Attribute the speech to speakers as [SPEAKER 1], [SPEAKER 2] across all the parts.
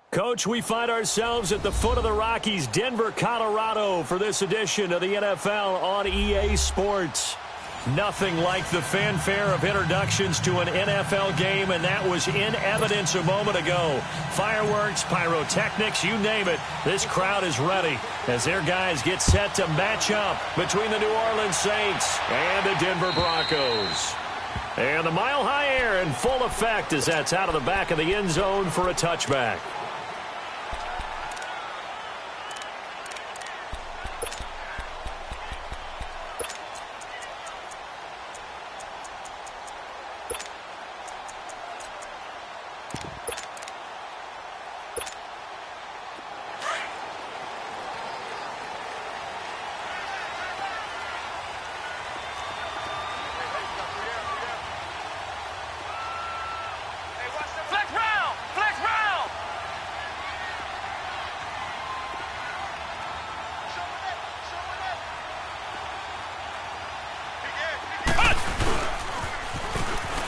[SPEAKER 1] Coach, we find ourselves at the foot of the Rockies, Denver, Colorado, for this edition of the NFL on EA Sports. Nothing like the fanfare of introductions to an NFL game, and that was in evidence a moment ago. Fireworks, pyrotechnics, you name it. This crowd is ready as their guys get set to match up between the New Orleans Saints and the Denver Broncos. And the Mile High Air in full effect as that's out of the back of the end zone for a touchback.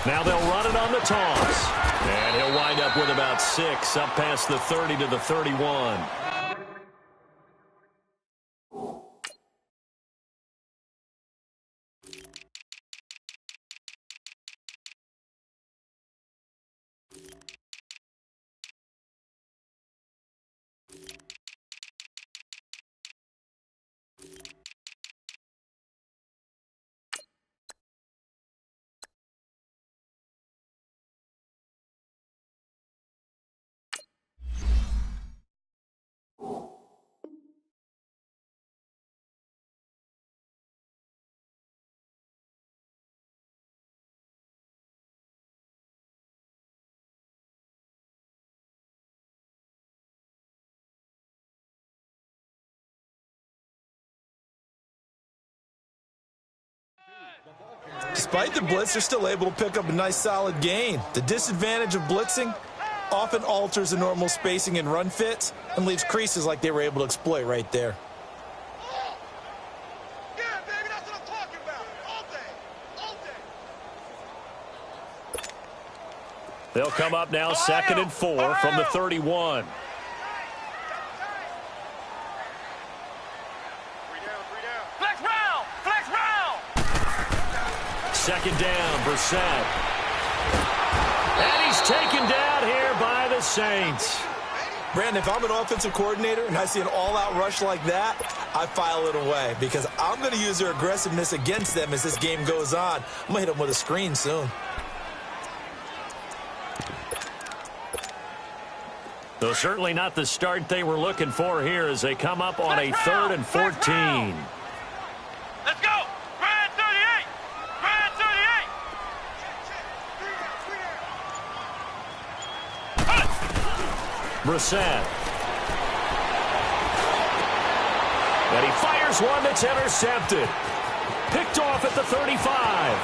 [SPEAKER 1] Now they'll run it on the toss. And he'll wind up with about 6 up past the 30 to the 31.
[SPEAKER 2] Despite the blitz, they're still able to pick up a nice solid gain. The disadvantage of blitzing often alters the normal spacing and run fits and leaves creases like they were able to exploit right there.
[SPEAKER 3] Yeah, baby, that's what I'm talking about. All day. All day.
[SPEAKER 1] They'll come up now 2nd and 4 from the 31. Second down, Brissett. And he's taken down here by the Saints.
[SPEAKER 2] Brandon, if I'm an offensive coordinator and I see an all-out rush like that, I file it away because I'm going to use their aggressiveness against them as this game goes on. I'm going to hit them with a screen soon.
[SPEAKER 1] Though certainly not the start they were looking for here as they come up on a 3rd and 14.
[SPEAKER 3] Let's go! Brand 38! Brand 38!
[SPEAKER 1] Brissett. And he fires one that's intercepted. Picked off at the 35.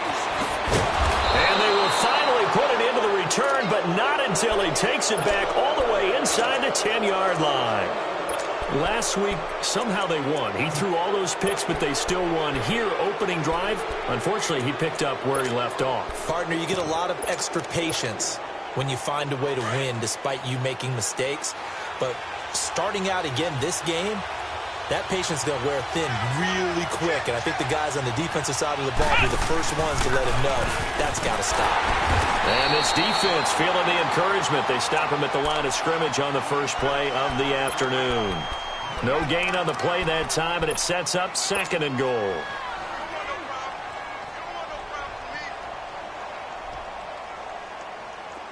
[SPEAKER 1] And they will finally put it into the return, but not until he takes it back all the way inside the 10-yard line. Last week, somehow they won. He threw all those picks, but they still won. Here, opening drive, unfortunately, he picked up where he left off.
[SPEAKER 2] Partner, you get a lot of extra patience when you find a way to win despite you making mistakes. But starting out again this game, that patience is going to wear thin really quick. And I think the guys on the defensive side of the ball will be the first ones to let him know that's got to stop.
[SPEAKER 1] And this defense feeling the encouragement. They stop him at the line of scrimmage on the first play of the afternoon. No gain on the play that time, and it sets up 2nd and goal.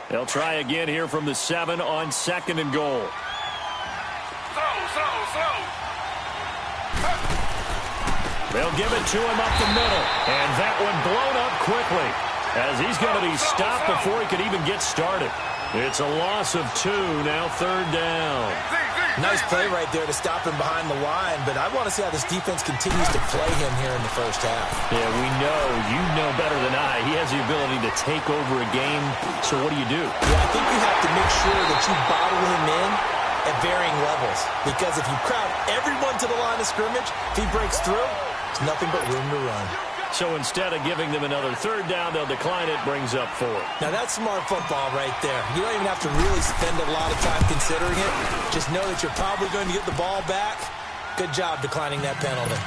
[SPEAKER 1] They'll try again here from the 7 on 2nd and goal. They'll give it to him up the middle. And that one blown up quickly as he's going to be stopped before he could even get started. It's a loss of 2, now 3rd down.
[SPEAKER 2] Nice play right there to stop him behind the line, but I want to see how this defense continues to play him here in the first half.
[SPEAKER 1] Yeah, we know. You know better than I. He has the ability to take over a game, so what do you do?
[SPEAKER 2] Yeah, I think you have to make sure that you bottle him in at varying levels, because if you crowd everyone to the line of scrimmage, if he breaks through, there's nothing but room to run.
[SPEAKER 1] So instead of giving them another third down, they'll decline it, brings up 4.
[SPEAKER 2] Now, that's smart football right there. You don't even have to really spend a lot of time considering it. Just know that you're probably going to get the ball back. Good job declining that penalty.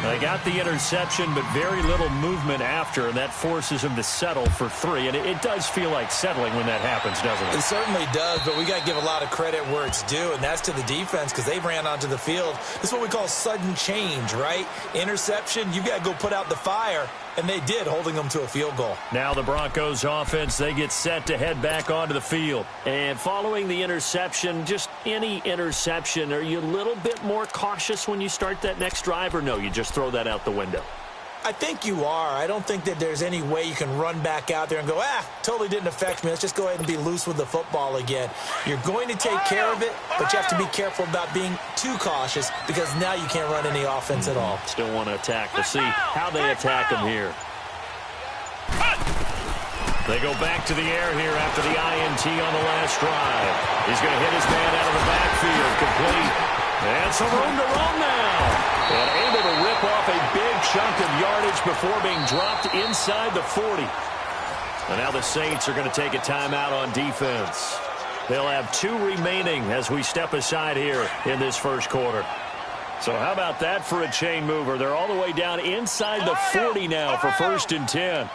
[SPEAKER 1] They got the interception, but very little movement after, and that forces him to settle for 3. And it does feel like settling when that happens, doesn't it?
[SPEAKER 2] It certainly does, but we got to give a lot of credit where it's due, and that's to the defense because they ran onto the field. This is what we call sudden change, right? Interception, you got to go put out the fire, and they did, holding them to a field goal.
[SPEAKER 1] Now the Broncos offense, they get set to head back onto the field. And following the interception, just any interception, are you a little bit more cautious when you start that next drive, or no, you just throw that out the window?
[SPEAKER 2] I think you are. I don't think that there's any way you can run back out there and go, totally didn't affect me. Let's just go ahead and be loose with the football again. You're going to take care of it, but you have to be careful about being too cautious because now you can't run any offense at all.
[SPEAKER 1] Still want to attack. We'll see how they attack him here. They go back to the air here after the INT on the last drive. He's going to hit his man out of the backfield. Complete. And some room to run now. And able to rip off a big chunk of yardage before being dropped inside the 40. And now the Saints are going to take a timeout on defense. They'll have 2 remaining as we step aside here in this first quarter. So how about that for a chain mover? They're all the way down inside the 40 now for 1st and 10.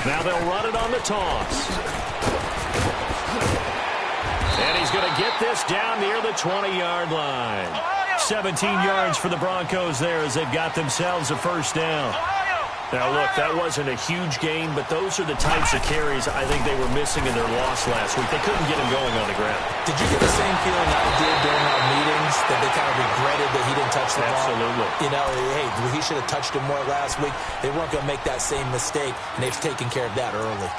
[SPEAKER 1] Now they'll run it on the toss. And he's going to get this down near the 20-yard line. 17 yards for the Broncos there as they've got themselves a first down. Now, look, that wasn't a huge gain, but those are the types of carries I think they were missing in their loss last week. They couldn't get him going on the ground.
[SPEAKER 2] Did you get the same feeling I did during our meetings that they kind of regretted that he didn't touch the ball?
[SPEAKER 1] Absolutely.
[SPEAKER 2] You know, hey, he should have touched him more last week. They weren't going to make that same mistake, and they've taken care of that early.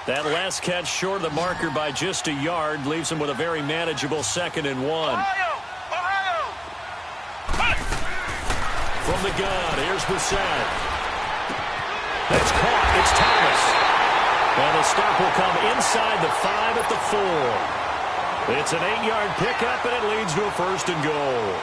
[SPEAKER 1] That last catch short of the marker by just a yard leaves him with a very manageable 2nd and 1. From the gun, here's Brissett. That's caught. It's Thomas. And the stop will come inside the 5 at the 4. It's an 8-yard pickup, and it leads to a 1st and goal.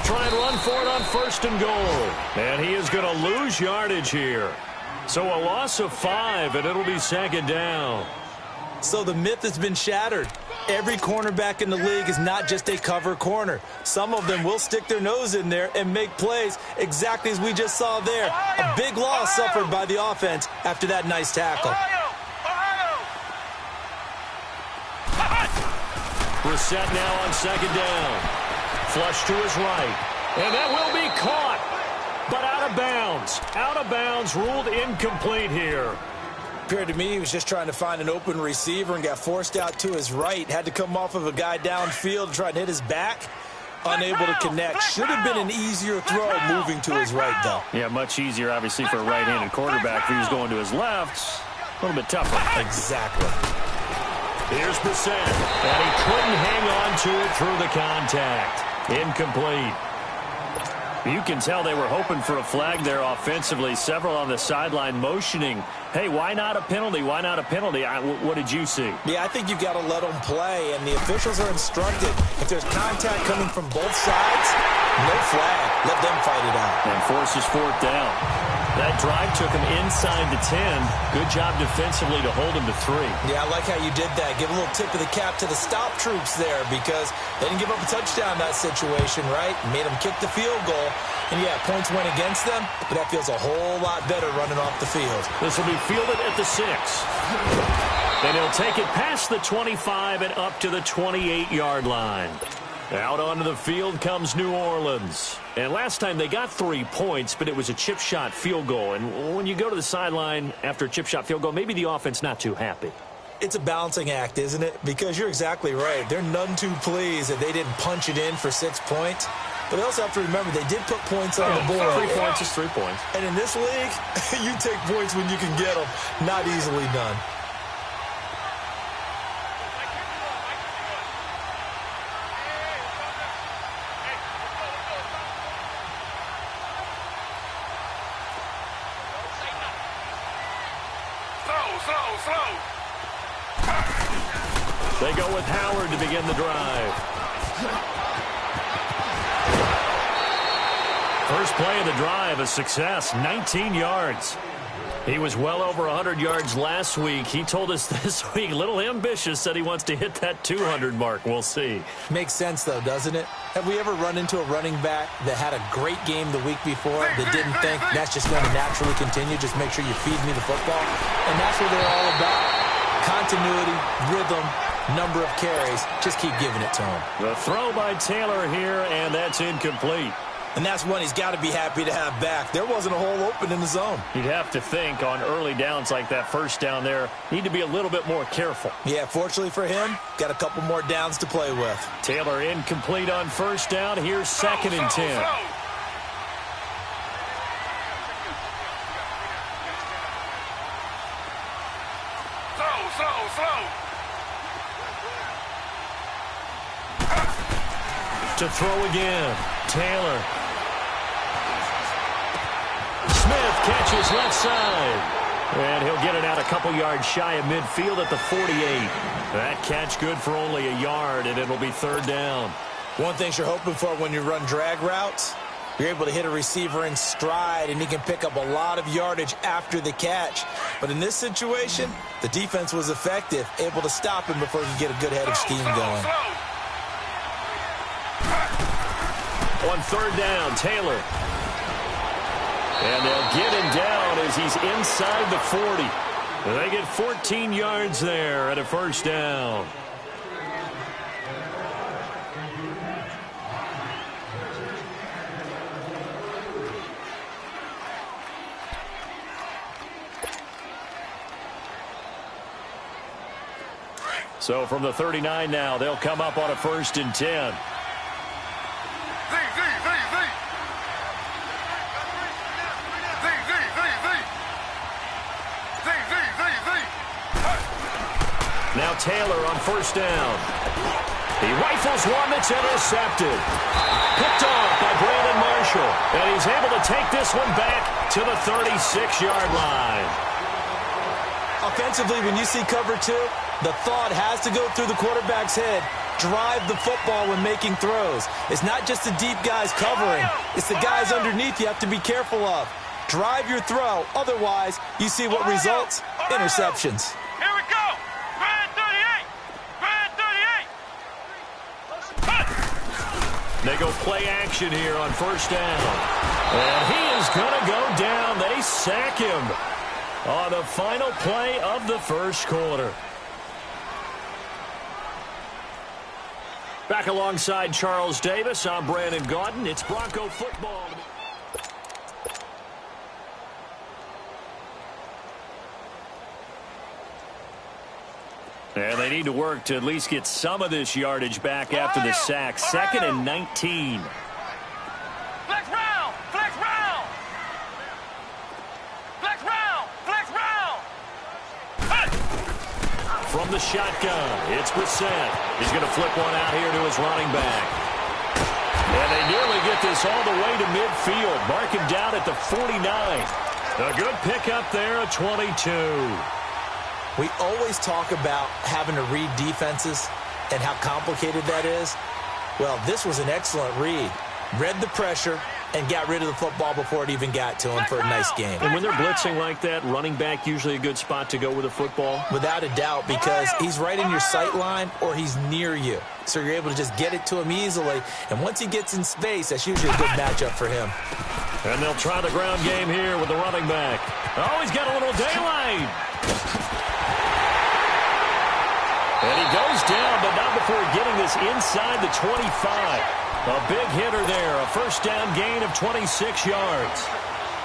[SPEAKER 1] Try and run for it on 1st and goal. And he is going to lose yardage here. So a loss of 5, and it'll be 2nd down.
[SPEAKER 2] So the myth has been shattered. Every cornerback in the league is not just a cover corner. Some of them will stick their nose in there and make plays exactly as we just saw there. A big loss suffered by the offense after that nice tackle.
[SPEAKER 1] Brissett now on 2nd down. Flush to his right. And that will be caught. But out of bounds. Out of bounds, ruled incomplete here.
[SPEAKER 2] Appeared to me he was just trying to find an open receiver and got forced out to his right. Had to come off of a guy downfield to try and hit his back. Unable to connect. Should have been an easier throw moving to his right, though.
[SPEAKER 1] Yeah, much easier, obviously, for a right-handed quarterback. If he was going to his left, a little bit tougher.
[SPEAKER 2] Exactly.
[SPEAKER 1] Here's Brissett. And he couldn't hang on to it through the contact. Incomplete. You can tell they were hoping for a flag there offensively. Several on the sideline motioning, hey, why not a penalty? Why not a penalty? What did you see?
[SPEAKER 2] Yeah, I think you've got to let them play, and the officials are instructed. If there's contact coming from both sides, no flag. Let them fight it out.
[SPEAKER 1] And forces 4th down. That drive took him inside the 10. Good job defensively to hold him to 3.
[SPEAKER 2] Yeah, I like how you did that. Give a little tip of the cap to the stop troops there because they didn't give up a touchdown in that situation, right? Made them kick the field goal. And, yeah, points went against them, but that feels a whole lot better running off the field.
[SPEAKER 1] This will be fielded at the 6. And he'll take it past the 25 and up to the 28-yard line. Out onto the field comes New Orleans. And last time they got 3 points, but it was a chip shot field goal. And when you go to the sideline after a chip shot field goal, maybe the offense not too happy.
[SPEAKER 2] It's a balancing act, isn't it? Because you're exactly right. They're none too pleased that they didn't punch it in for 6 points. But they also have to remember they did put points on the board.
[SPEAKER 1] 3 points is 3 points.
[SPEAKER 2] And in this league, you take points when you can get them. Not easily done.
[SPEAKER 1] They go with Howard to begin the drive. First play of the drive, a success, 19 yards. He was well over 100 yards last week. He told us this week, a little ambitious, said he wants to hit that 200 mark. We'll see.
[SPEAKER 2] Makes sense, though, doesn't it? Have we ever run into a running back that had a great game the week before that didn't think that's just going to naturally continue? Just make sure you feed me the football. And that's what they're all about. Continuity, rhythm, number of carries. Just keep giving it to him.
[SPEAKER 1] The throw by Taylor here, and that's incomplete.
[SPEAKER 2] And that's one he's got to be happy to have back. There wasn't a hole open in the zone.
[SPEAKER 1] You'd have to think on early downs like that first down there, need to be a little bit more careful.
[SPEAKER 2] Yeah, fortunately for him, got a couple more downs to play with.
[SPEAKER 1] Taylor incomplete on first down. Here's 2nd and 10. To throw again, Taylor. Smith catches left side. And he'll get it out a couple yards shy of midfield at the 48. That catch good for only a yard, and it'll be 3rd down.
[SPEAKER 2] One thing you're hoping for when you run drag routes, you're able to hit a receiver in stride, and he can pick up a lot of yardage after the catch. But in this situation, the defense was effective, able to stop him before he could get a good head of steam going.
[SPEAKER 1] On 3rd down, Taylor. And they'll get him down as he's inside the 40. They get 14 yards there at a 1st down. So from the 39 now, they'll come up on a 1st and 10. Now Taylor on 1st down. He rifles one that's intercepted. Picked off by Brandon Marshall. And he's able to take this one back to the 36-yard line.
[SPEAKER 2] Offensively, when you see cover 2, the thought has to go through the quarterback's head. Drive the football when making throws. It's not just the deep guys covering. It's the guys underneath you have to be careful of. Drive your throw. Otherwise, you see what results? Interceptions.
[SPEAKER 3] Here we go. Red 38. Red 38.
[SPEAKER 1] They go play action here on 1st down. And he is going to go down. They sack him on the final play of the 1st quarter. Back alongside Charles Davis, I'm Brandon Gaudin. It's Bronco football. And they need to work to at least get some of this yardage back after the sack. 2nd and 19.
[SPEAKER 3] Flex round. Flex round. Flex round. Flex round.
[SPEAKER 1] From the shotgun, it's Brissett. He's going to flip one out here to his running back. And they nearly get this all the way to midfield. Mark him down at the 49. A good pickup there at 22.
[SPEAKER 2] We always talk about having to read defenses and how complicated that is. Well, this was an excellent read. Read the pressure and got rid of the football before it even got to him for a nice game.
[SPEAKER 1] And when they're blitzing like that, running back usually a good spot to go with the football?
[SPEAKER 2] Without a doubt, because he's right in your sight line or he's near you. So you're able to just get it to him easily. And once he gets in space, that's usually a good matchup for him.
[SPEAKER 1] And they'll try the ground game here with the running back. Oh, he's got a little daylight. And he goes down, but not before getting this inside the 25. A big hitter there, a first down gain of 26 yards.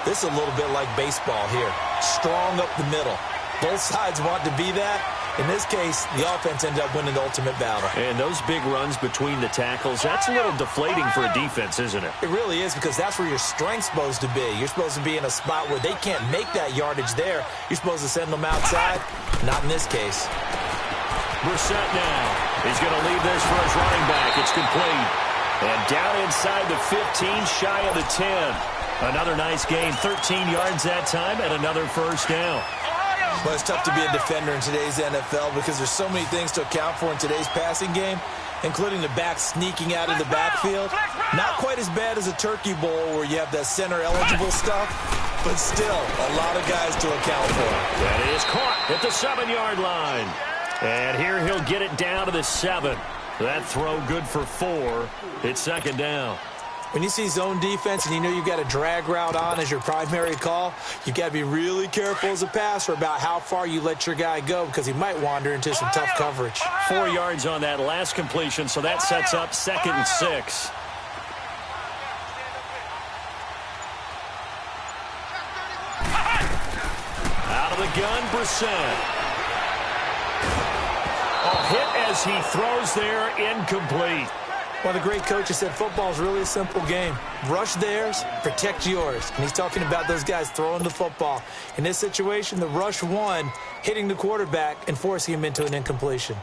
[SPEAKER 2] This is a little bit like baseball here. Strong up the middle. Both sides want to be that. In this case, the offense ended up winning the ultimate battle.
[SPEAKER 1] And those big runs between the tackles, that's a little deflating for a defense, isn't it?
[SPEAKER 2] It really is, because that's where your strength's supposed to be. You're supposed to be in a spot where they can't make that yardage there. You're supposed to send them outside. Not in this case.
[SPEAKER 1] Brissett now. He's going to leave this for his running back. It's complete. And down inside the 15, shy of the 10. Another nice gain, 13 yards that time, and another first down.
[SPEAKER 2] Well, it's tough to be a defender in today's NFL because there's so many things to account for in today's passing game, including the back sneaking out of the backfield. Not quite as bad as a turkey bowl where you have that center-eligible stuff, but still a lot of guys to account for.
[SPEAKER 1] That is caught at the 7-yard line. And here he'll get it down to the 7. That throw good for 4. It's second down.
[SPEAKER 2] When you see zone defense and you know you've got a drag route on as your primary call, you've got to be really careful as a passer about how far you let your guy go because he might wander into some tough coverage.
[SPEAKER 1] 4 yards on that last completion, so that sets up 2nd and 6. Out of the gun, Brissett. A hit as he throws there, incomplete.
[SPEAKER 2] Well, the great coach has said football is really a simple game. Rush theirs, protect yours. And he's talking about those guys throwing the football. In this situation, the rush won, hitting the quarterback and forcing him into an incompletion.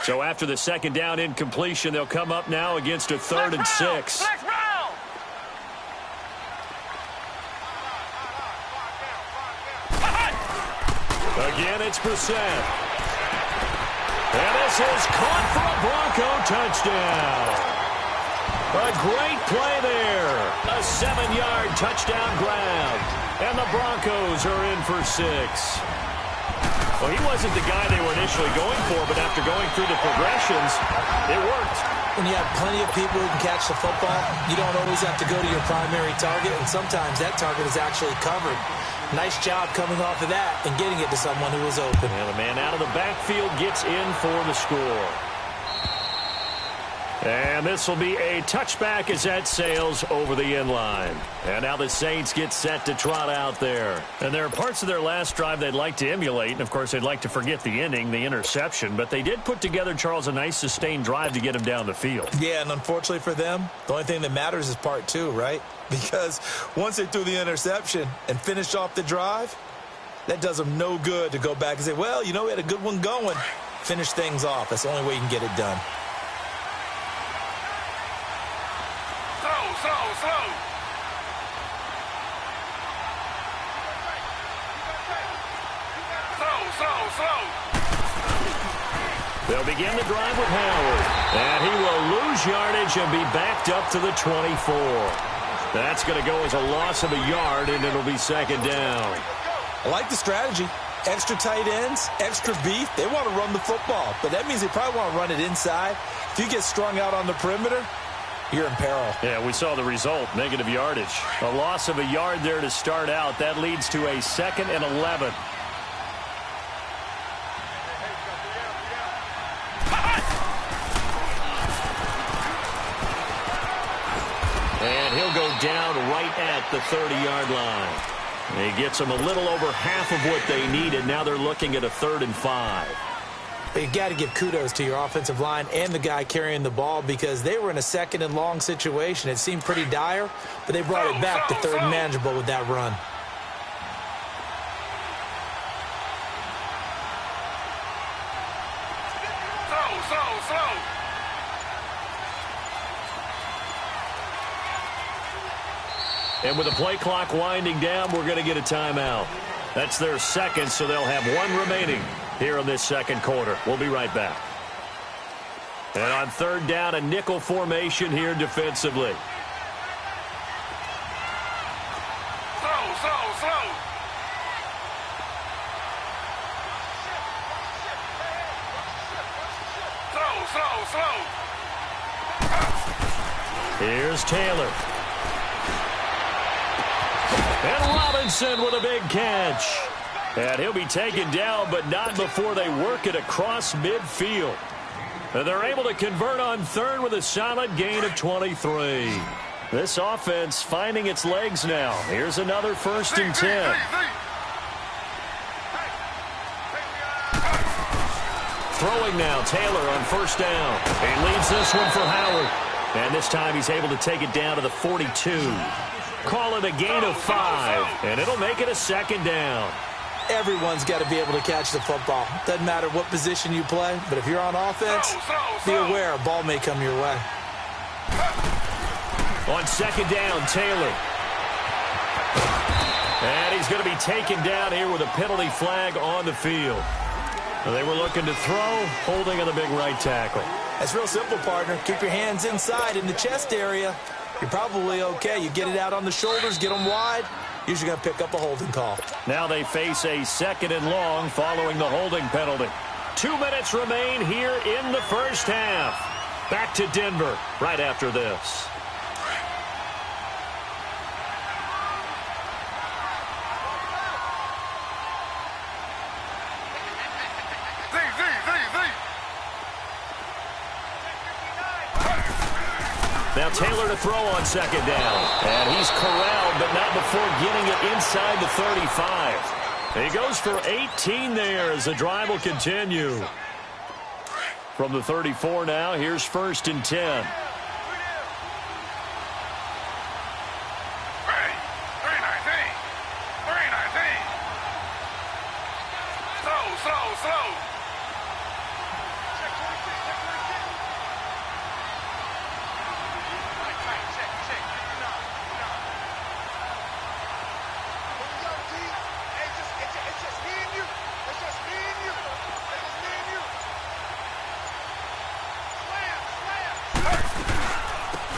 [SPEAKER 1] So after the second down incompletion, they'll come up now against a 3rd and 6. Again, it's Brissett. And this is caught for a Bronco touchdown. A great play there. A 7-yard touchdown grab. And the Broncos are in for 6. Well, he wasn't the guy they were initially going for, but after going through the progressions, it worked.
[SPEAKER 2] When you have plenty of people who can catch the football, you don't always have to go to your primary target, and sometimes that target is actually covered. Nice job coming off of that and getting it to someone who was open.
[SPEAKER 1] And the man out of the backfield gets in for the score. And this will be a touchback as that sails over the end line. And now the Saints get set to trot out there. And there are parts of their last drive they'd like to emulate. And, of course, they'd like to forget the inning, the interception. But they did put together, Charles, a nice sustained drive to get him down the field.
[SPEAKER 2] Yeah, and unfortunately for them, the only thing that matters is part 2, right? Because once they threw the interception and finished off the drive, that does them no good to go back and say, well, you know, we had a good one going. Finish things off. That's the only way you can get it done.
[SPEAKER 1] They'll begin the drive with Howard. And he will lose yardage and be backed up to the 24. That's going to go as a loss of a yard, and it'll be second down.
[SPEAKER 2] I like the strategy. Extra tight ends, extra beef. They want to run the football, but that means they probably want to run it inside. If you get strung out on the perimeter, you're in peril.
[SPEAKER 1] Yeah, we saw the result, negative yardage. A loss of a yard there to start out. That leads to a 2nd and 11. And he'll go down right at the 30-yard line. He gets them a little over half of what they needed. Now they're looking at a 3rd and 5.
[SPEAKER 2] You got to give kudos to your offensive line and the guy carrying the ball because they were in a 2nd and long situation. It seemed pretty dire, but they brought it back to 3rd and manageable with that run.
[SPEAKER 1] And with the play clock winding down, we're going to get a timeout. That's their 2nd, so they'll have 1 remaining here in this 2nd quarter. We'll be right back. And on 3rd down, a nickel formation here defensively. Here's Taylor. And Sorensen with a big catch. And he'll be taken down, but not before they work it across midfield. And they're able to convert on third with a solid gain of 23. This offense finding its legs now. Here's another 1st and 10. Throwing now, Taylor on 1st down. He leads this one for Howard. And this time he's able to take it down to the 42. Call it a gain of 5, and it'll make it a 2nd down.
[SPEAKER 2] Everyone's got to be able to catch the football. Doesn't matter what position you play, but if you're on offense, be aware a ball may come your way.
[SPEAKER 1] On 2nd down, Taylor. And he's going to be taken down here with a penalty flag on the field. They were looking to throw, holding on the big right tackle.
[SPEAKER 2] That's real simple, partner. Keep your hands inside in the chest area. You're probably okay. You get it out on the shoulders, get them wide. Usually going to pick up a holding call.
[SPEAKER 1] Now they face a 2nd and long following the holding penalty. 2 minutes remain here in the first half. Back to Denver right after this. Now Taylor to throw on 2nd down. And he's corralled, but not before getting it inside the 35. He goes for 18 there as the drive will continue. From the 34 now, here's 1st and 10.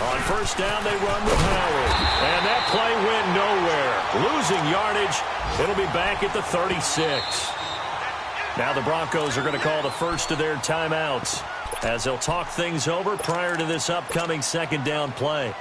[SPEAKER 1] On 1st down, they run with Howard. And that play went nowhere. Losing yardage. It'll be back at the 36. Now the Broncos are going to call the first of their timeouts as they'll talk things over prior to this upcoming 2nd down play.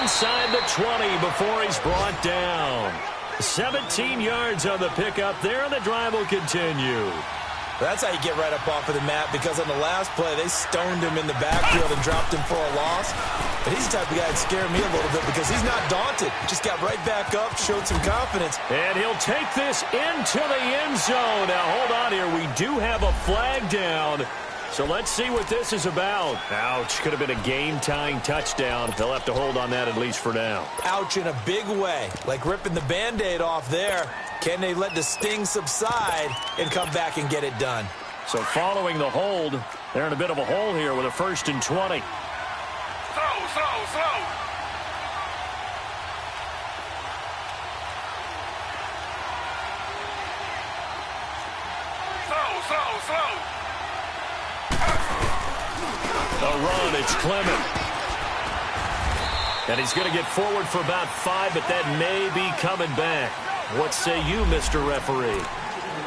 [SPEAKER 1] Inside the 20 before he's brought down. 17 yards on the pickup there, and the drive will continue.
[SPEAKER 2] That's how you get right up off of the mat, because on the last play, they stoned him in the backfield and dropped him for a loss. But he's the type of guy that scared me a little bit because he's not daunted. Just got right back up, showed some confidence.
[SPEAKER 1] And he'll take this into the end zone. Now, hold on here. We do have a flag down. So let's see what this is about. Ouch. Could have been a game-tying touchdown. They'll have to hold on that at least for now.
[SPEAKER 2] Ouch in a big way. Like ripping the Band-Aid off there. Can they let the sting subside and come back and get it done?
[SPEAKER 1] So following the hold, they're in a bit of a hole here with a 1st and 20.
[SPEAKER 3] Slow.
[SPEAKER 1] A run, it's Clement. And he's going to get forward for about 5, but that may be coming back. What say you, Mr. Referee?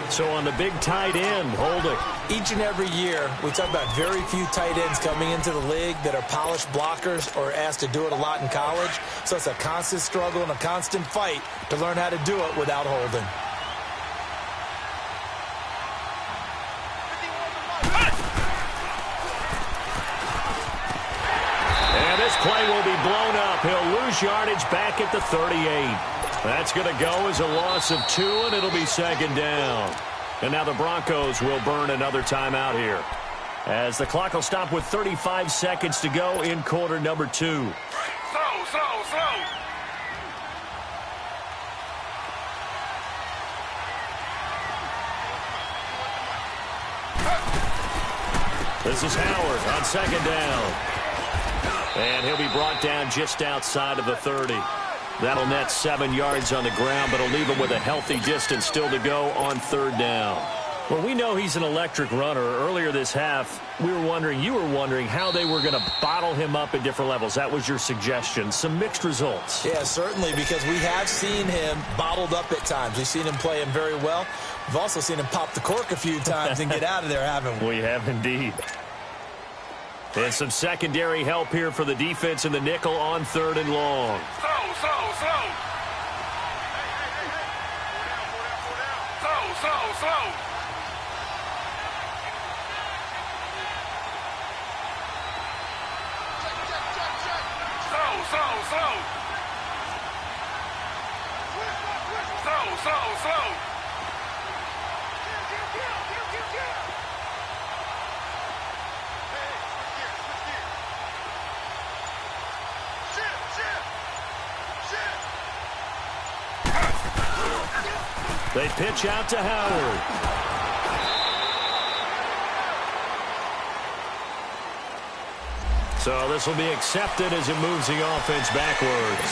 [SPEAKER 1] So on the big tight end, holding.
[SPEAKER 2] Each and every year, we talk about very few tight ends coming into the league that are polished blockers or asked to do it a lot in college. So it's a constant struggle and a constant fight to learn how to do it without holding.
[SPEAKER 1] Play will be blown up. He'll lose yardage back at the 38. That's going to go as a loss of 2, and it'll be 2nd down. And now the Broncos will burn another timeout here, as the clock will stop with 35 seconds to go in quarter number 2.
[SPEAKER 3] Slow.
[SPEAKER 1] This is Howard on 2nd down. And he'll be brought down just outside of the 30. That'll net 7 yards on the ground, but it'll leave him with a healthy distance still to go on 3rd down. Well, we know he's an electric runner. Earlier this half, you were wondering how they were going to bottle him up at different levels. That was your suggestion. Some mixed results.
[SPEAKER 2] Yeah, certainly, because we have seen him bottled up at times. We've seen him play him very well. We've also seen him pop the cork a few times and get out of there, haven't we?
[SPEAKER 1] We have indeed. And some secondary help here for the defense in the nickel on 3rd and long.
[SPEAKER 3] Slow.
[SPEAKER 1] They pitch out to Howard. So this will be accepted as it moves the offense backwards.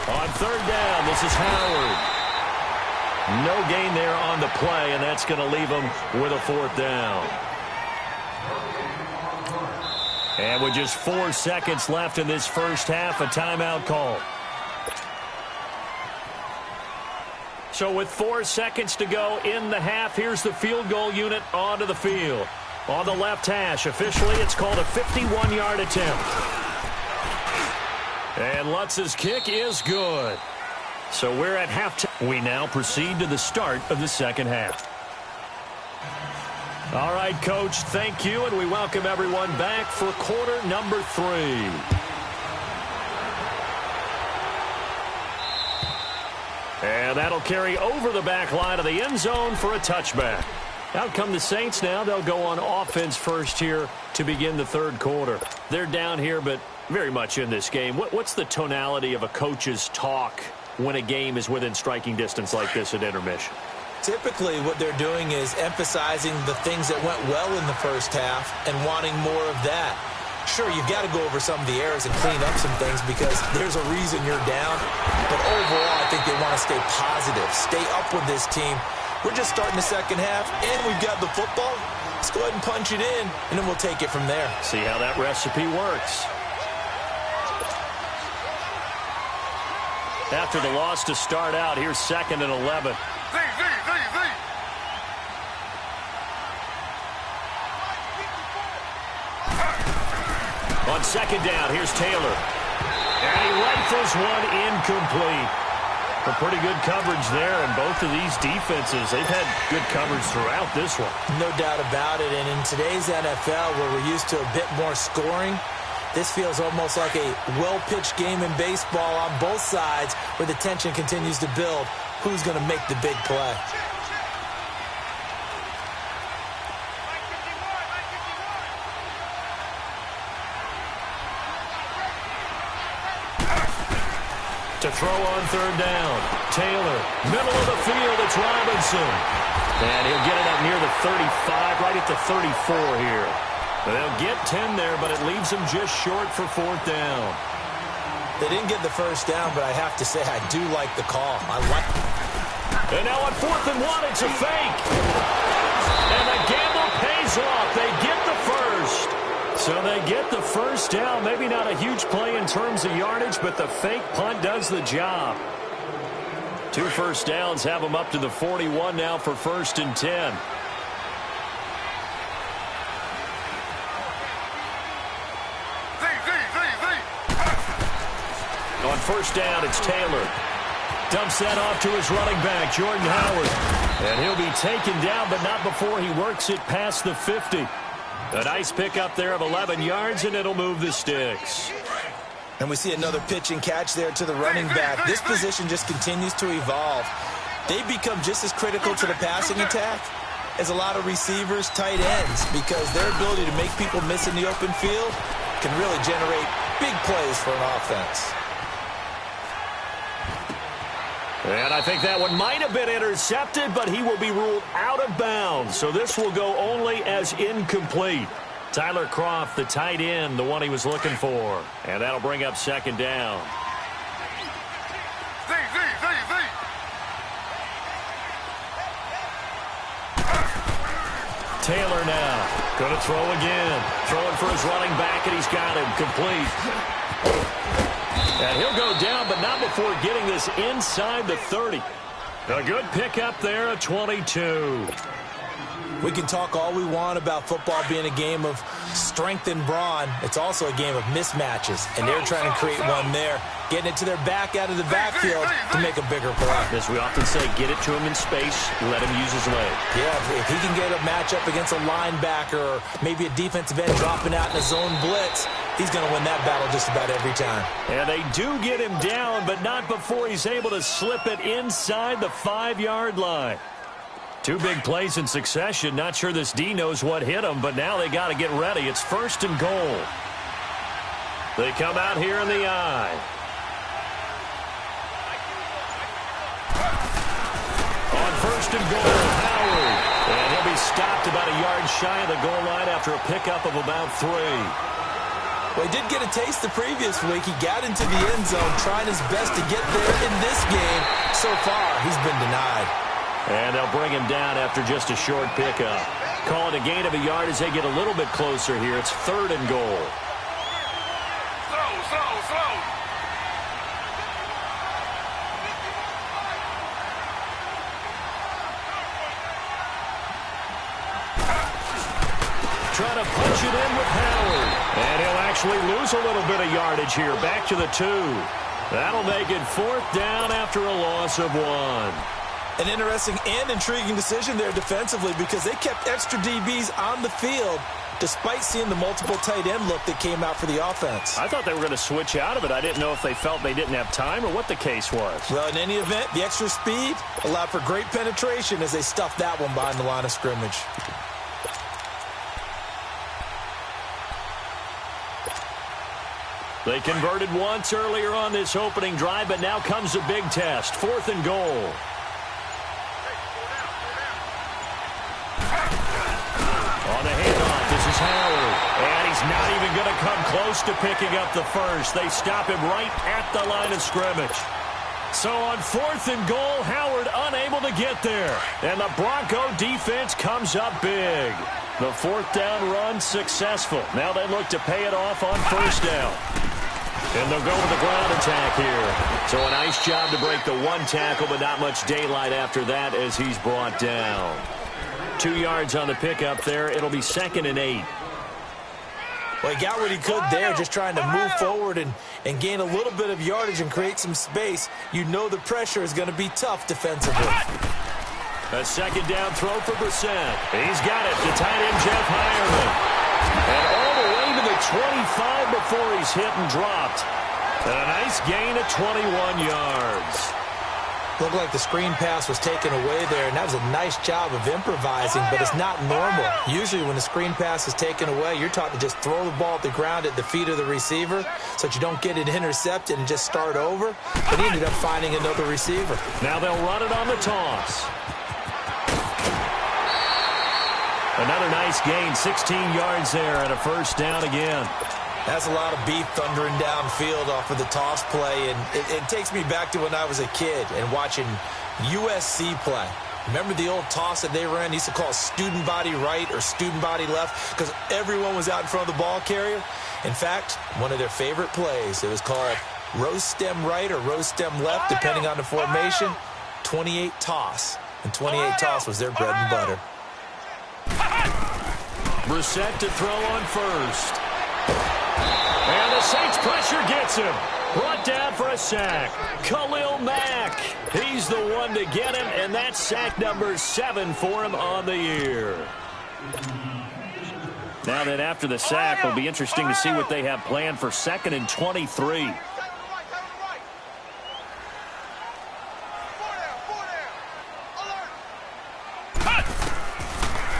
[SPEAKER 1] On 3rd down, this is Howard. No gain there on the play, and that's going to leave him with a 4th down. And with just 4 seconds left in this first half, a timeout call. So with 4 seconds to go in the half, here's the field goal unit onto the field. On the left hash, officially it's called a 51-yard attempt. And Lutz's kick is good. So we're at halftime. We now proceed to the start of the second half. All right, Coach, thank you, and we welcome everyone back for quarter number 3. And that'll carry over the back line of the end zone for a touchback. Out come the Saints now. They'll go on offense first here to begin the 3rd quarter. They're down here, but very much in this game. What's the tonality of a coach's talk when a game is within striking distance like this at intermission?
[SPEAKER 2] Typically, what they're doing is emphasizing the things that went well in the first half and wanting more of that. Sure, you've got to go over some of the errors and clean up some things because there's a reason you're down. But overall, I think they want to stay positive, stay up with this team. We're just starting the second half, and we've got the football. Let's go ahead and punch it in, and then we'll take it from there.
[SPEAKER 1] See how that recipe works. After the loss to start out, here's 2nd and 11. On 2nd down, here's Taylor. And he rifles one incomplete. A pretty good coverage there, and both of these defenses, they've had good coverage throughout this one.
[SPEAKER 2] No doubt about it, and in today's NFL, where we're used to a bit more scoring, this feels almost like a well-pitched game in baseball on both sides where the tension continues to build. Who's going to make the big play?
[SPEAKER 1] To throw on 3rd down. Taylor, middle of the field, it's Robinson. And he'll get it up near the 35, right at the 34 here. They'll get 10 there, but it leaves them just short for 4th down.
[SPEAKER 2] They didn't get the first down, but I have to say I do like the call. I like it.
[SPEAKER 1] And now on 4th and 1, it's a fake. And the gamble pays off. They get the first. So they get the first down. Maybe not a huge play in terms of yardage, but the fake punt does the job. 2 first downs have them up to the 41 now for 1st and 10. On 1st down, it's Taylor. Dumps that off to his running back, Jordan Howard. And he'll be taken down, but not before he works it past the 50. A nice pickup there of 11 yards, and it'll move the sticks.
[SPEAKER 2] And we see another pitch and catch there to the running back. This position just continues to evolve. They become just as critical to the passing attack as a lot of receivers, tight ends, because their ability to make people miss in the open field can really generate big plays for an offense.
[SPEAKER 1] And I think that one might have been intercepted, but he will be ruled out of bounds. So this will go only as incomplete. Tyler Kroft, the tight end, the one he was looking for. And that'll bring up second down. Taylor now. Going to throw again. Throwing for his running back, and he's got him complete. And he'll go down, but not before getting this inside the 30. A good pickup there at 22.
[SPEAKER 2] We can talk all we want about football being a game of strength and brawn. It's also a game of mismatches, and they're trying to create one there, getting it to their back out of the backfield to make a bigger play.
[SPEAKER 1] As we often say, get it to him in space, let him use his leg.
[SPEAKER 2] Yeah, if he can get a matchup against a linebacker or maybe a defensive end dropping out in a zone blitz, he's going to win that battle just about every time.
[SPEAKER 1] And they do get him down, but not before he's able to slip it inside the 5-yard line. Two big plays in succession. Not sure this D knows what hit him, but now they got to get ready. It's first and goal. They come out here in the I. On first and goal, Howard. And he'll be stopped about a yard shy of the goal line after a pickup of about 3.
[SPEAKER 2] Well, he did get a taste the previous week. He got into the end zone trying his best to get there in this game. So far, he's been denied.
[SPEAKER 1] And they'll bring him down after just a short pickup. Call it a gain of a yard as they get a little bit closer here. It's third and goal.
[SPEAKER 3] Slow.
[SPEAKER 1] Trying to punch it in with Howard. And he'll actually lose a little bit of yardage here. Back to the 2. That'll make it fourth down after a loss of 1.
[SPEAKER 2] An interesting and intriguing decision there defensively because they kept extra DBs on the field despite seeing the multiple tight end look that came out for the offense.
[SPEAKER 1] I thought they were going to switch out of it. I didn't know if they felt they didn't have time or what the case was.
[SPEAKER 2] Well, in any event, the extra speed allowed for great penetration as they stuffed that one behind the line of scrimmage.
[SPEAKER 1] They converted once earlier on this opening drive, but now comes a big test. Fourth and goal. On the handoff, this is Howard. And he's not even going to come close to picking up the first. They stop him right at the line of scrimmage. So on fourth and goal, Howard unable to get there. And the Bronco defense comes up big. The fourth down run successful. Now they look to pay it off on first down. And they'll go with the ground attack here. So a nice job to break the one tackle, but not much daylight after that as he's brought down. 2 yards on the pickup there. It'll be 2nd and 8.
[SPEAKER 2] Well, he got what he could there, just trying to move forward and gain a little bit of yardage and create some space. You know the pressure is going to be tough defensively.
[SPEAKER 1] A second down throw for Brissett. He's got it to tight end Jeff Heuerman. And all the way to the 25 before he's hit and dropped. And a nice gain of 21 yards.
[SPEAKER 2] Looked like the screen pass was taken away there, and that was a nice job of improvising, but it's not normal. Usually when the screen pass is taken away, you're taught to just throw the ball at the ground at the feet of the receiver so that you don't get it intercepted and just start over. But he ended up finding another receiver.
[SPEAKER 1] Now they'll run it on the toss. Another nice gain, 16 yards there and a first down again.
[SPEAKER 2] That's a lot of beef thundering downfield off of the toss play, and it takes me back to when I was a kid and watching USC play. Remember the old toss that they ran? They used to call it student body right or student body left because everyone was out in front of the ball carrier. In fact, one of their favorite plays, it was called rose stem right or rose stem left, depending on the formation, 28 toss. And 28 toss was their bread and butter.
[SPEAKER 1] Brissett to throw on first. And the Saints pressure gets him. Brought down for a sack. Khalil Mack. He's the one to get him, and that's sack number 7 for him on the year. Now that after the sack, it'll be interesting to see what they have planned for 2nd and 23.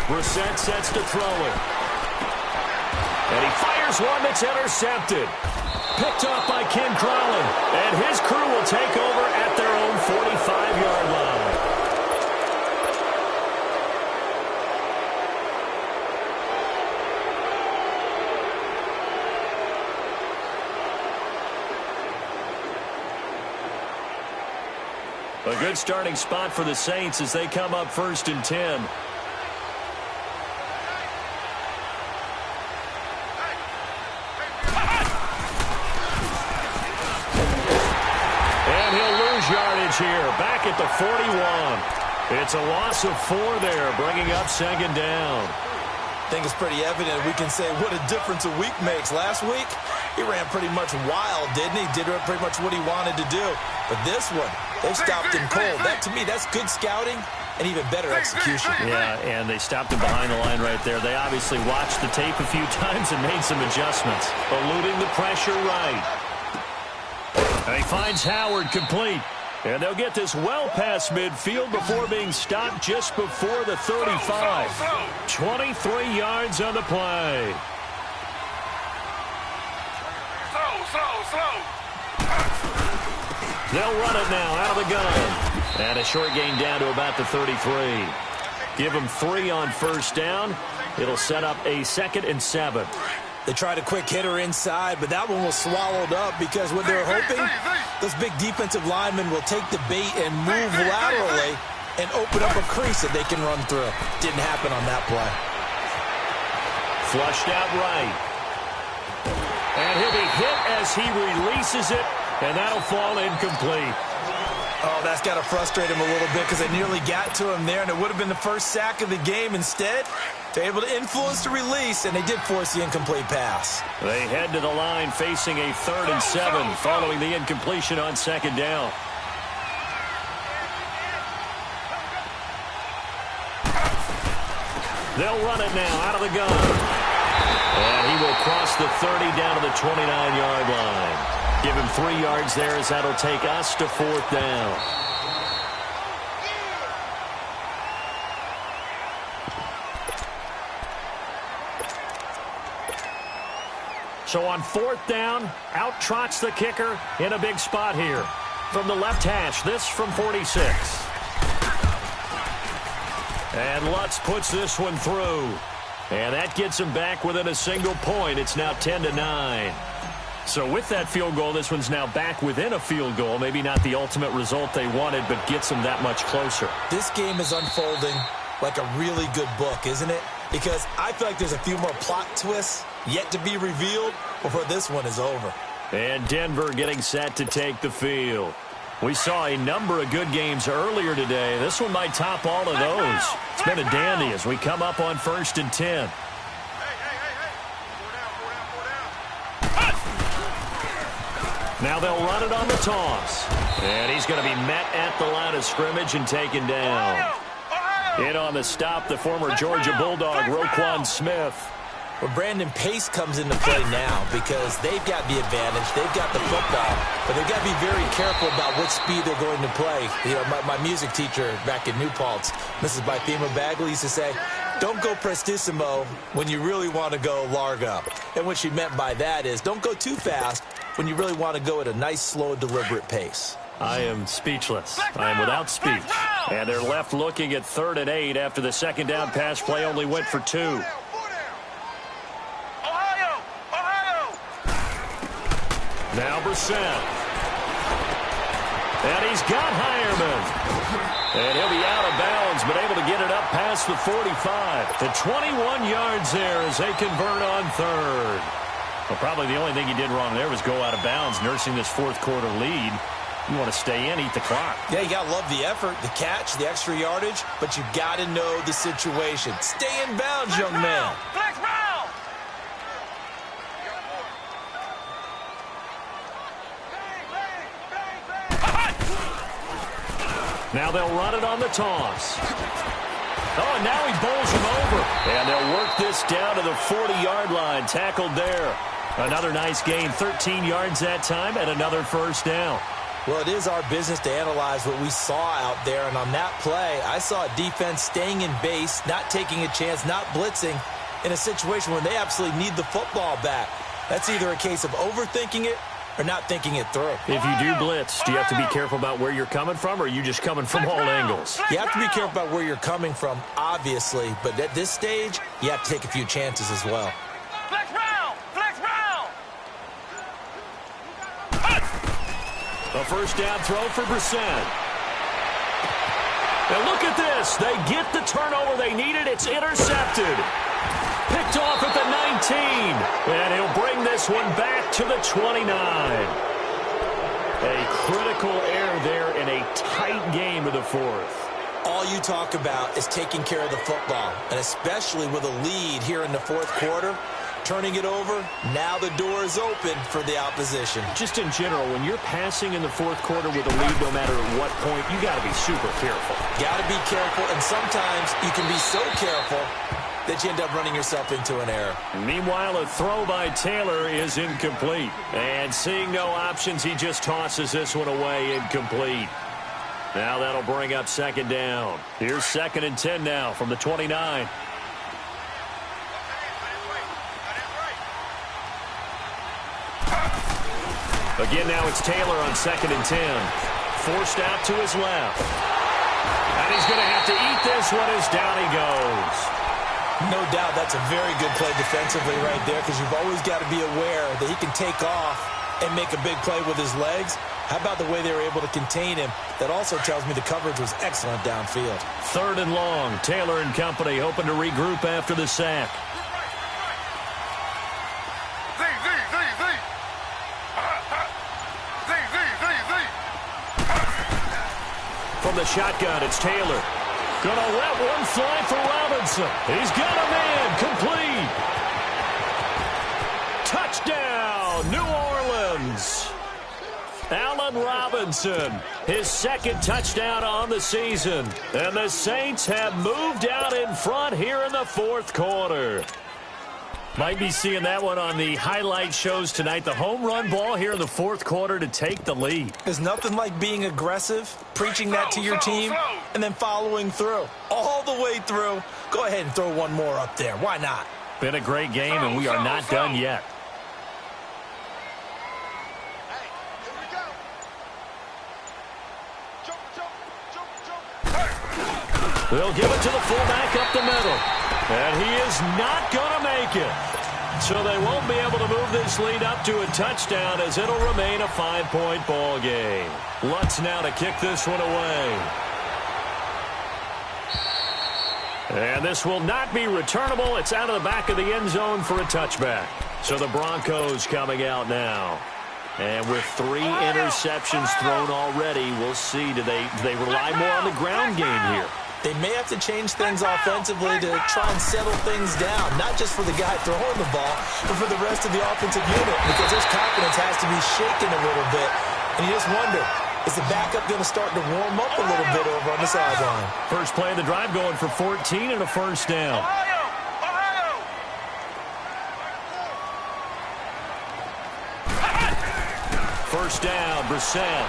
[SPEAKER 1] Brissett sets to throw it. And he fires one that's intercepted. Picked off by Ken Crowley. And his crew will take over at their own 45-yard line. A good starting spot for the Saints as they come up 1st and 10. And he'll lose yardage here, back at the 41. It's a loss of 4 there, bringing up 2nd down.
[SPEAKER 2] I think it's pretty evident. We can say what a difference a week makes. Last week, he ran pretty much wild, didn't he? Did pretty much what he wanted to do. But this one, they stopped him cold. That, to me, that's good scouting and even better execution.
[SPEAKER 1] Yeah, and they stopped him behind the line right there. They obviously watched the tape a few times and made some adjustments, eluding the pressure right. And he finds Howard complete. And they'll get this well past midfield before being stopped just before the 35. 23 yards on the play. They'll run it now out of the gun. And a short gain down to about the 33. Give them 3 on 1st down. It'll set up a 2nd and 7.
[SPEAKER 2] They tried a quick hitter inside, but that one was swallowed up because what they're hoping, those big defensive linemen will take the bait and move laterally and open up a crease that they can run through. Didn't happen on that play.
[SPEAKER 1] Flushed out right. And he'll be hit as he releases it, and that'll fall incomplete.
[SPEAKER 2] Oh, that's got to frustrate him a little bit because they nearly got to him there, and it would have been the first sack of the game. Instead, they're able to influence the release, and they did force the incomplete pass.
[SPEAKER 1] They head to the line facing a 3rd and 7 following the incompletion on 2nd down. They'll run it now out of the gun. And he will cross the 30 down to the 29-yard line. Give him 3 yards there as that'll take us to 4th down. So on 4th down, out trots the kicker in a big spot here. From the left hash, this from 46. And Lutz puts this one through. And that gets him back within a single point. It's now 10-9. So with that field goal, this one's now back within a field goal. Maybe not the ultimate result they wanted, but gets them that much closer.
[SPEAKER 2] This game is unfolding like a really good book, isn't it? Because I feel like there's a few more plot twists yet to be revealed before this one is over.
[SPEAKER 1] And Denver getting set to take the field. We saw a number of good games earlier today. This one might top all of those. It's been a dandy as we come up on 1st and 10. Now they'll run it on the toss. And he's going to be met at the line of scrimmage and taken down. In on the stop, the former Georgia Bulldog, Roquan Smith.
[SPEAKER 2] Well, Brandon Pace comes into play now because they've got the advantage. They've got the football, but they've got to be very careful about what speed they're going to play. You know, my music teacher back in New Paltz, Mrs. Bythema Bagley, used to say, don't go prestissimo when you really want to go largo. And what she meant by that is don't go too fast when you really want to go at a nice, slow, deliberate pace.
[SPEAKER 1] I am speechless. I am without speech. And they're left looking at 3rd and 8 after the 2nd down pass play only went for 2. Now Brissett. And he's got Hireman. And he'll be out of bounds, but able to get it up past the 45. To 21 yards there as they convert on 3rd. Well, probably the only thing he did wrong there was go out of bounds, nursing this 4th quarter lead. You want to stay in, eat the clock.
[SPEAKER 2] Yeah, you got to love the effort, the catch, the extra yardage, but you got to know the situation. Stay in bounds, young man.
[SPEAKER 3] Flex round!
[SPEAKER 1] Now they'll run it on the toss. Oh, and now he bowls him over. And they'll work this down to the 40-yard line. Tackled there. Another nice gain, 13 yards that time, and another 1st down.
[SPEAKER 2] Well, it is our business to analyze what we saw out there, and on that play, I saw a defense staying in base, not taking a chance, not blitzing in a situation where they absolutely need the football back. That's either a case of overthinking it or not thinking it through.
[SPEAKER 1] If you do blitz, do you have to be careful about where you're coming from, or are you just coming from all angles?
[SPEAKER 2] You have to be careful about where you're coming from, obviously, but at this stage, you have to take a few chances as well.
[SPEAKER 3] Flex round! Flex round!
[SPEAKER 1] A 1st down throw for Brissett. And look at this. They get the turnover they needed. It's intercepted. Picked off at the 19. And he'll bring this one back to the 29. A critical error there in a tight game of the fourth.
[SPEAKER 2] All you talk about is taking care of the football, and especially with a lead here in the fourth quarter. Turning it over, now the door is open for the opposition.
[SPEAKER 1] Just in general, when you're passing in the fourth quarter with a lead, no matter at what point, you got to be super careful.
[SPEAKER 2] Got to be careful, and sometimes you can be so careful that you end up running yourself into an error.
[SPEAKER 1] Meanwhile, a throw by Taylor is incomplete. And seeing no options, he just tosses this one away, incomplete. Now that'll bring up second down. Here's 2nd and 10 now from the 29. Again, now it's Taylor on 2nd and 10. Forced out to his left. And he's going to have to eat this one as down he goes.
[SPEAKER 2] No doubt that's a very good play defensively right there, because you've always got to be aware that he can take off and make a big play with his legs. How about the way they were able to contain him? That also tells me the coverage was excellent downfield.
[SPEAKER 1] 3rd and long. Taylor and company hoping to regroup after the sack. From the shotgun, it's Taylor. Gonna let one fly for Robinson. He's got a man. Complete. Touchdown, New Orleans. Allen Robinson, his 2nd touchdown on the season. And the Saints have moved out in front here in the fourth quarter. Might be seeing that one on the highlight shows tonight. The home run ball here in the fourth quarter to take the lead.
[SPEAKER 2] There's nothing like being aggressive, preaching that to your team, and then following through. All the way through. Go ahead and throw one more up there. Why not?
[SPEAKER 1] Been a great game, and we are not done yet. They'll give it to the fullback up the middle. And he is not going to make it. So they won't be able to move this lead up to a touchdown, as it'll remain a 5-point ball game. Lutz now to kick this one away. And this will not be returnable. It's out of the back of the end zone for a touchback. So the Broncos coming out now. And with 3 interceptions thrown already, we'll see. Do they rely more on the ground game here?
[SPEAKER 2] They may have to change things offensively to try and settle things down, not just for the guy throwing the ball, but for the rest of the offensive unit, because his confidence has to be shaken a little bit. And you just wonder, is the backup going to start to warm up a little bit over on the sideline?
[SPEAKER 1] First play of the drive going for 14 and a first down. First down, Brissett.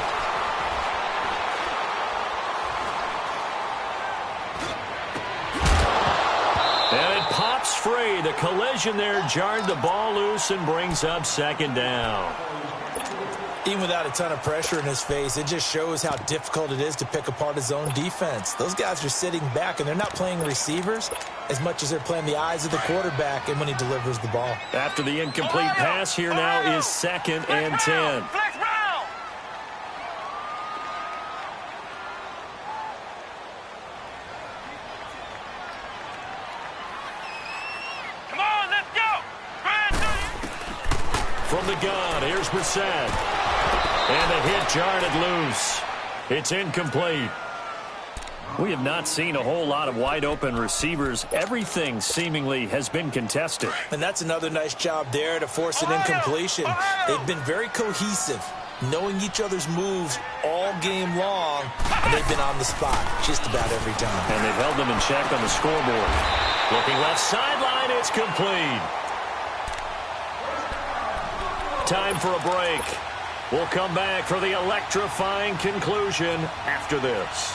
[SPEAKER 1] And it pops free. The collision there jarred the ball loose and brings up second down.
[SPEAKER 2] Even without a ton of pressure in his face, it just shows how difficult it is to pick apart his own defense. Those guys are sitting back, and they're not playing receivers as much as they're playing the eyes of the quarterback and when he delivers the ball.
[SPEAKER 1] After the incomplete pass, here now is 2nd and 10. From the gun, here's Brissett. And the hit jarred it loose. It's incomplete. We have not seen a whole lot of wide-open receivers. Everything seemingly has been contested.
[SPEAKER 2] And that's another nice job there to force an incompletion. They've been very cohesive, knowing each other's moves all game long, and they've been on the spot just about every time.
[SPEAKER 1] And they've held them in check on the scoreboard. Looking left sideline, it's complete. Time for a break. We'll come back for the electrifying conclusion after this.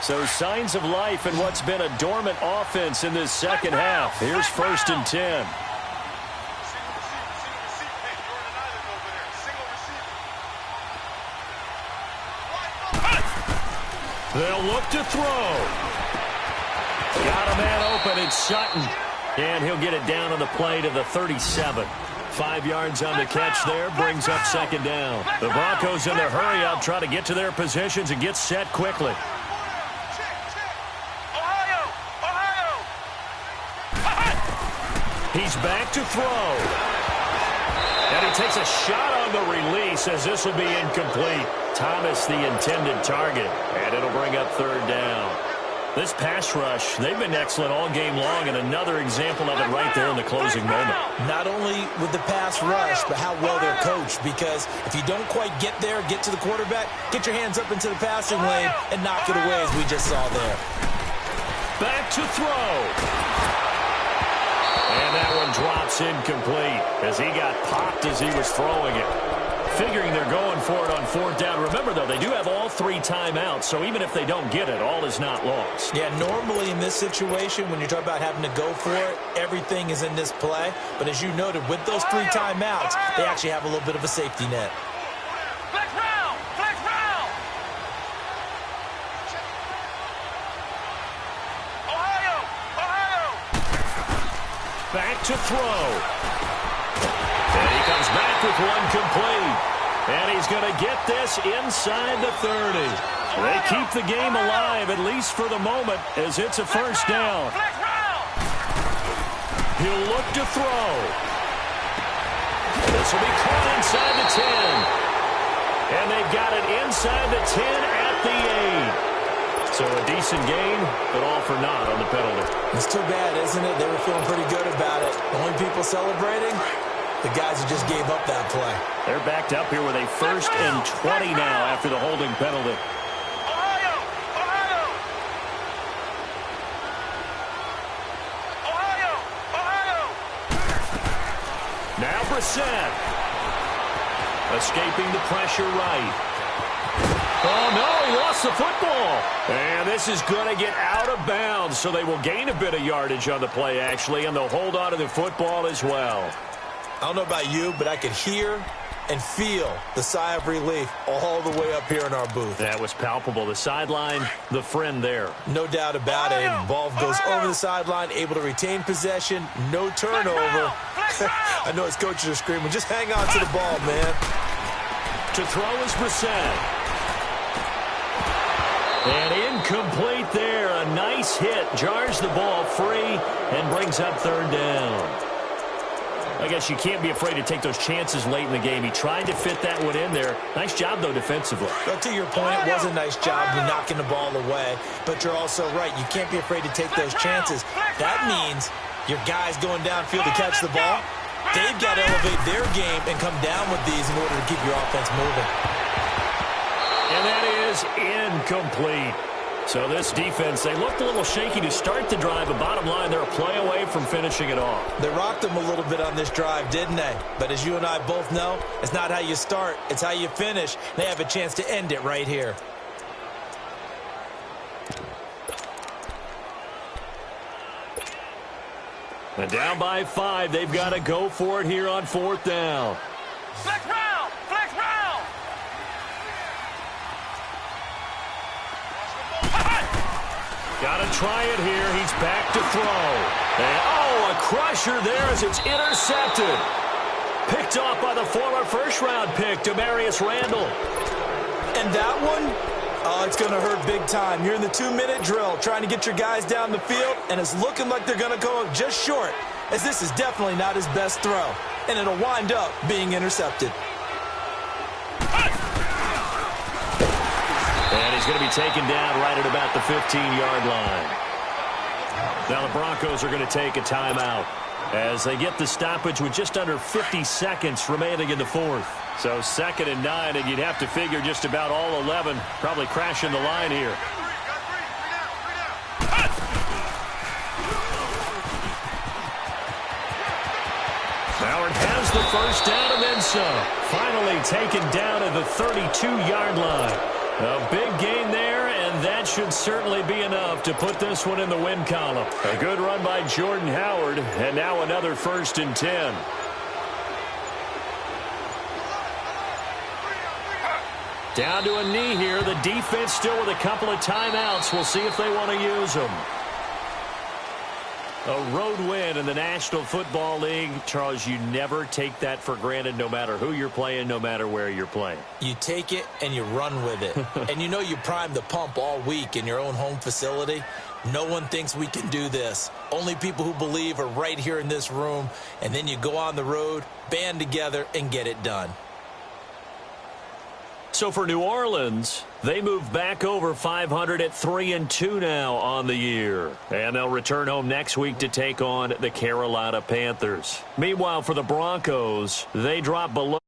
[SPEAKER 1] So signs of life in what's been a dormant offense in this second half. Here's 1st and 10. They'll look to throw. Got a man open. It's Sutton. And he'll get it down on the play to the 37. 5 yards on the catch there, brings up second down. The Broncos in their hurry-up try to get to their positions and get set quickly. He's back to throw. And he takes a shot on the release as this will be incomplete. Thomas the intended target, and it'll bring up third down. This pass rush, they've been excellent all game long, and another example of it right there in the closing moment.
[SPEAKER 2] Not only with the pass rush, but how well they're coached, because if you don't quite get there, get to the quarterback, get your hands up into the passing lane and knock it away as we just saw there.
[SPEAKER 1] Back to throw. And that one drops incomplete as he got popped as he was throwing it. Figuring they're going for it on fourth down. Remember, though, they do have all 3 timeouts, so even if they don't get it, all is not lost.
[SPEAKER 2] Yeah, normally in this situation, when you're talking about having to go for it, everything is in this play. But as you noted, with those 3 timeouts, they actually have a little bit of a safety net.
[SPEAKER 3] Flex round! Flex round! Ohio! Ohio!
[SPEAKER 1] Back to throw. And he comes back with one complete. And he's going to get this inside the 30. They keep the game alive, at least for the moment, as it's a first down. He'll look to throw. This will be caught inside the 10. And they've got it inside the 10 at the 8. So a decent game, but all for naught on the penalty.
[SPEAKER 2] It's too bad, isn't it? They were feeling pretty good about it. The only people celebrating, the guys who just gave up that play.
[SPEAKER 1] They're backed up here with a 1st and 20 now after the holding penalty.
[SPEAKER 3] Ohio! Ohio! Ohio! Ohio!
[SPEAKER 1] Now Brissett. Escaping the pressure right. Oh, no, he lost the football. And this is going to get out of bounds, so they will gain a bit of yardage on the play, actually, and they'll hold on to the football as well.
[SPEAKER 2] I don't know about you, but I could hear and feel the sigh of relief all the way up here in our booth.
[SPEAKER 1] That was palpable. The sideline, the friend there.
[SPEAKER 2] No doubt about it. Ball goes over the sideline, able to retain possession, no turnover. I know his coaches are screaming, just hang on to the ball, man.
[SPEAKER 1] To throw is Brissett. And incomplete there. A nice hit. Jars the ball free and brings up third down. I guess you can't be afraid to take those chances late in the game. He tried to fit that one in there. Nice job, though, defensively.
[SPEAKER 2] But to your point, it was a nice job knocking the ball away. But you're also right. You can't be afraid to take those chances. That means your guys going downfield to catch the ball, they've got to elevate their game and come down with these in order to keep your offense moving.
[SPEAKER 1] And that is incomplete. So this defense, they looked a little shaky to start the drive, but bottom line, they're a play away from finishing it off.
[SPEAKER 2] They rocked them a little bit on this drive, didn't they? But as you and I both know, it's not how you start, it's how you finish. They have a chance to end it right here.
[SPEAKER 1] And down by 5, they've got to go for it here on fourth down.
[SPEAKER 3] Flex round! Flex round!
[SPEAKER 1] Got to try it here. He's back to throw. And, oh, a crusher there as it's intercepted. Picked off by the former first-round pick, Demarius Randall.
[SPEAKER 2] And that one, oh, it's going to hurt big time. You're in the 2-minute drill trying to get your guys down the field, and it's looking like they're going to go just short, as this is definitely not his best throw. And it'll wind up being intercepted.
[SPEAKER 1] And he's going to be taken down right at about the 15-yard line. Now the Broncos are going to take a timeout as they get the stoppage with just under 50 seconds remaining in the fourth. So 2nd and 9, and you'd have to figure just about all 11 probably crashing the line here. Howard has the first down and then some. Finally taken down at the 32-yard line. A big gain there, and that should certainly be enough to put this one in the win column. A good run by Jordan Howard, and now another 1st and 10. Down to a knee here. The defense still with a couple of timeouts. We'll see if they want to use them. A road win in the National Football League. Charles, you never take that for granted no matter who you're playing, no matter where you're playing.
[SPEAKER 2] You take it and you run with it. And you know you primed the pump all week in your own home facility. No one thinks we can do this. Only people who believe are right here in this room. And then you go on the road, band together, and get it done.
[SPEAKER 1] So for New Orleans, they move back over 500 at 3-2 now on the year. And they'll return home next week to take on the Carolina Panthers. Meanwhile, for the Broncos, they drop below